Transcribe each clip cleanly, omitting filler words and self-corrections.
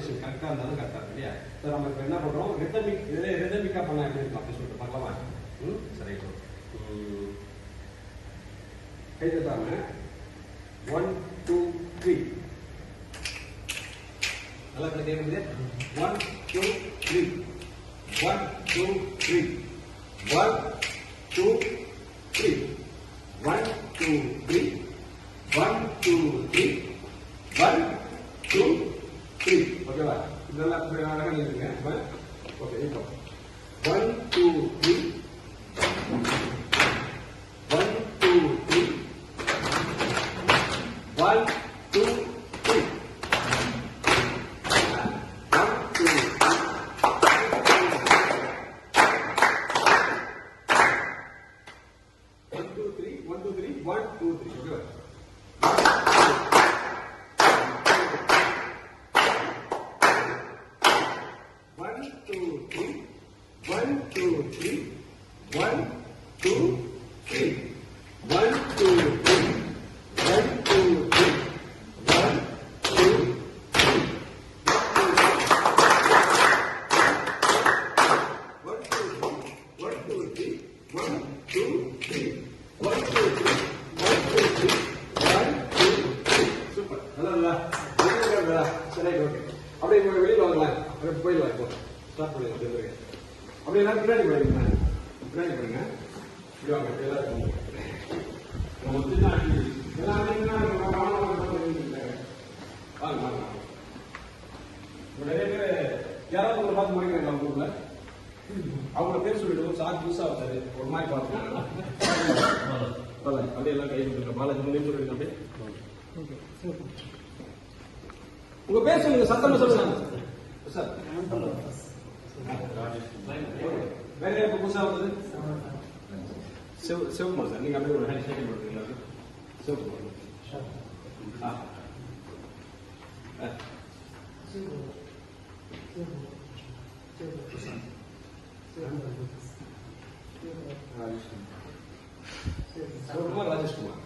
Pronunciation கரெக்டாக இருந்தாலும் கரெக்டாக இருக்கு இல்லையா? ஸோ நம்ம இப்போ என்ன பண்ணுறோம், ரிதமிக்காக பண்ண எப்படி இருக்கும் அப்படின்னு சொல்லிட்டு பார்க்கலாமா? சரி, கை தட்டாம 1 2 3 நல்லா கேட்குது. 1 2 3 1 2 3 1 2 3 1 2 3 1 2 3 1 2 3. ஓகேவா? இதெல்லாம் அழகாக நினைக்கிறீங்க. ஓகே, இப்போ 1 2 3 1 2 3 1 2 3 1 2 3. Okay. 1 2 3 1 2 3 1 2 3 1 2 3 1 2 3 1 2 அப்படியே வெளியில் வாங்கலாம். போயிடலாம். இப்போ ஸ்டார்ட் பண்ணி அப்படியே எல்லாரும் பின்னாடி போயிருங்க. பின்னாடி போயிருங்க. இப்படி வாங்க. எல்லாரும் வாங்க வாங்க. நிறைய பேர் யாராவது உங்களை பார்த்து முடிக்கிறாங்க அவங்க ஊர்ல. அவங்கள பேர் சொல்லிட்டு சார் புதுசா வச்சாரு ஒரு மாதிரி பார்த்துருக்காங்க. அப்படியே எல்லாம் கை கொடுத்துருக்க பாலாஜி சொல்லிட்டு அப்படியே உங்க பேர் சொல்லுங்க. சத்தமா சொல்லுங்க சார். வேற யாருக்கு புதுசா வந்தது? சிவகுமார் சார். நீங்க அப்படியே ஒரு ஹேண்ட் ஷேக் பண்ணுறீங்களா? சிவகுமார் சிவகுமார் ராஜேஷ்குமார்.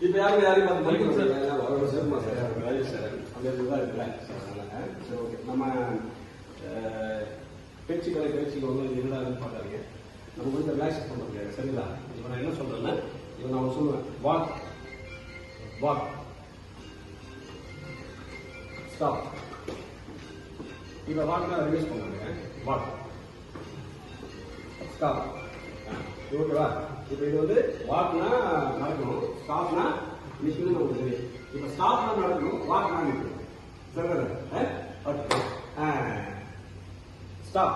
இப்ப யாரும் பார்த்து படிக்கணும் sir. Sivakumar sir, Rajesh sir அந்த இதுதான் இருக்குல்ல. சரி, ஓகே. நம்ம பேச்சுக்கு வந்து இருந்தாலும் பார்க்காதீங்க. நம்ம வந்து ரிலாக்ஸ் பண்ணுறது சரிங்களா? இப்போ நான் என்ன சொல்றேன்னா, இப்போ நான் சொல்லுவேன் வாக் வாக் ஸ்டாப். இப்போ வாக்னா ரிலீஸ் பண்ணுங்க. Walk stop. ஓகேவா? இப்போ இது வந்து வாக்னா நடக்கணும், ஸ்டாப்னா நிற்கணும். நமக்கு தெரியும். இப்போ ஸ்டாப்னா நடக்கணும், வாக்னா நிற்கணும். சரி, okay. Stop.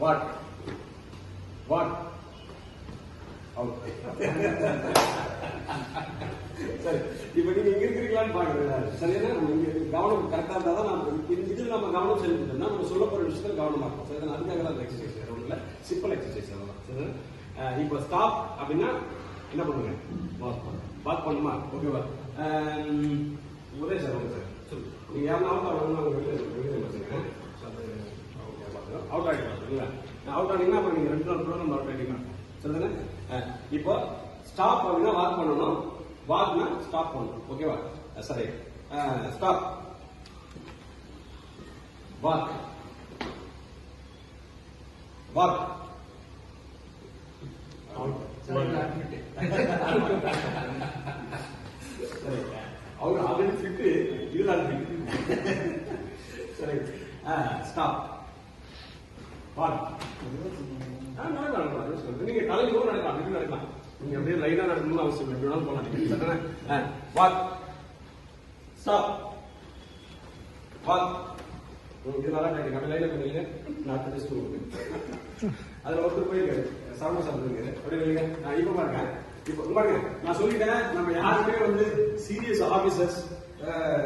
What what out. சரி, இப்போ நீங்க இங்க இருக்கிறீங்களான்னு பாக்குறேன். சரியா? நம்ம இங்க கவனம் கரெக்டா இருந்தா தான் நம்ம இதுல நம்ம கவனம் செலுத்திட்டோம்னா நம்ம சொல்ல போற விஷயத்துல கவனமா இருக்கும். சரி, அதுக்காக தான் எக்ஸசைஸ் ஒன்றும் இல்லை, சிம்பிள் எக்ஸசைஸ் அவ்வளவுதான். சரி, இப்போ ஸ்டாப் அப்படின்னா என்ன பண்ணுங்க? வாக் பண்ணுமா? ஓகேவா? ஒரே சார் வாங்க சார். சொல்லுங்க. நீங்க யாருனாலும் அவங்க வெளியே வச்சுக்கேன். அவுட் ஆகிடுவாங்க. சரிங்களா? அவுட் ஆனீங்கன்னா அப்புறம் நீங்க 2 நாள் ப்ரோக்ராம் அவுட் ஆகிட்டீங்க. சரிதானே? இப்போ ஸ்டாப் அப்படின்னா வாக் பண்ணணும், வாக்னா ஸ்டாப் பண்ணணும். ஓகேவா? சரி, ஸ்டாப் வாக் வாக் அவர் ஆல்ரெடி ஃபிட், இதுல சரி, ஸ்டாப் வாக். நீங்க தலைக்கு கூட நடக்கலாம், அப்படி நடக்கலாம். நீங்க அப்படியே லைனா நடக்கணும்னு அவசியம் இல்லை, போலாம். Walk stop walk. இது நல்லா கேட்டீங்க. அப்படியே லைனா பண்ணீங்க. நான் டெஸ்ட் கொடுக்குறேன். அதுல ஒருத்தர் போயிருக்காரு, சரவண சாப்பிடுங்க. அப்படியே இல்லைங்க. இப்ப பாருங்க, இப்ப பாருங்க, நான் சொல்லிட்டேன் நம்ம யாருமே வந்து சீரியஸ் ஆபீசர்ஸ்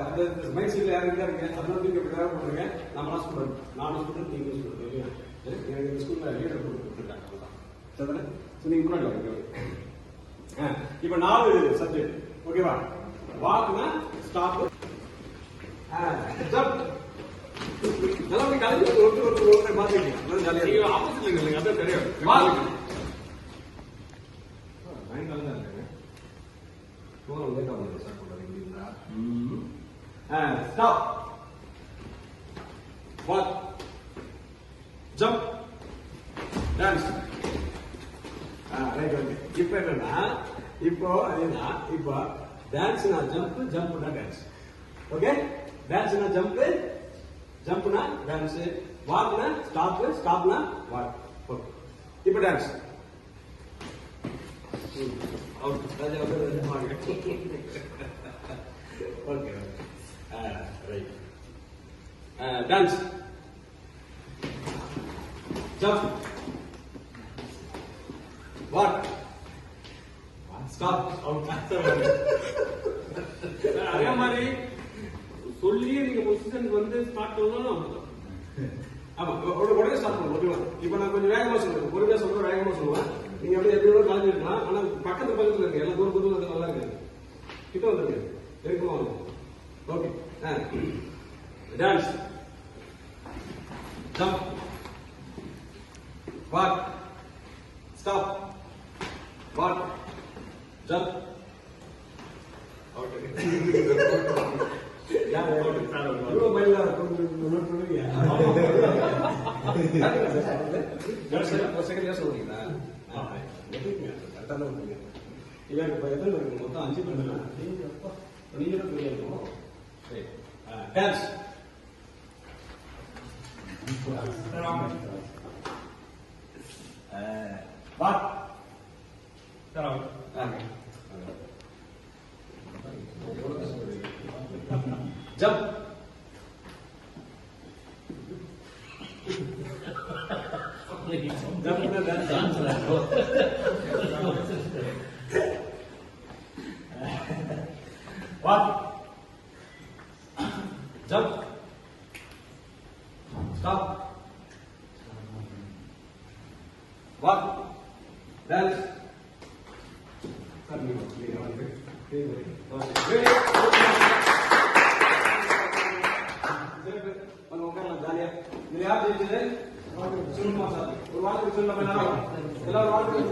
அந்த மைண்ட் செட்ல யாரும் இருக்காங்க. அதனால நீங்க இப்படி வேலை பண்ணுங்க. நம்மளாம் ஸ்டூடெண்ட், நானும் ஸ்டூடெண்ட், நீங்களும் ஸ்டூடெண்ட் இல்லையா? எனக்கு இந்த ஸ்கூல்ல லீடர் கொடுத்துருக்காங்க. சரிதானே? நீங்க முன்னாடி வாங்க. இப்ப 4 சப்ஜெக்ட். ஓகேவா? வாக்னா ஸ்டாப், ஜம்ப். நல்லா போய் கலந்து ஒருத்தர் மாத்திருக்கீங்க. ஜாலியா ஆபீஸ்ல இல்லைங்க, அதான் தெரியும். வாக் பயங்கரம் தான் இருக்காங்க. லேட்டா வந்து ஸ்டார்ட் பண்றீங்க. Stop. Walk. Jump. Dance. Right, okay. இப்போ என்னன்னா இப்போ அதுதான் இப்போ டான்ஸ்னா ஜம்ப் ஜம்ப்னா டான்ஸ். ஓகே, டான்ஸ்னா ஜம்ப் ஜம்ப்னா டான்ஸ், வாக்னா ஸ்டாப் ஸ்டாப்னா வாக். ஓகே, இப்போ dance. Out. Okay, right. Dance. Jump. Walk. Stop. Out. அதே மாதிரி சொல்லியே நீங்க பொசிஷனுக்கு வந்து ஸ்டார்ட் பண்ணலாம். ஆமா, உடனே ஸ்டார்ட் பண்ணுவோம். இப்போ நான் கொஞ்சம் வேகமா சொல்லுவேன், பொறுமையா சொல்றேன், வேகமா சொல்லுவேன். நீங்க அப்படியே எப்படி வேணாலும் கலந்து இருக்கலாம். ஆனா பக்கத்துல பக்கத்துல இருக்கு, எல்லாம் தூரம் தூரம் நல்லா இருக்கு. கிட்ட வந்துருங்க, இருக்குமா? Okay, dance. Jump. Walk. Stop. Walk. Jump. Okay. இவ்வளவு மயிலா நோட் பண்ணுவீங்க. செகண்ட் சொல்றீங்களா? கரெக்டா தான் பண்ணுங்க. இல்ல இப்ப எத்தனை இருக்கு? மொத்தம் 5 பண்ணுங்க. நீங்களும் ஃப்ரீயா இருக்கும். சரி, டான்ஸ். வாக். ஜம்ப். ஜம்ப்னா dance. Walk. Jump. Stop. Walk. Dance. ஜாலியா இது யார் ஜெயிச்சது? சுருமா சார். ஒரு வாரத்துக்கு சொல்லலாம், எல்லாரும் ஒரு வாரத்துக்கு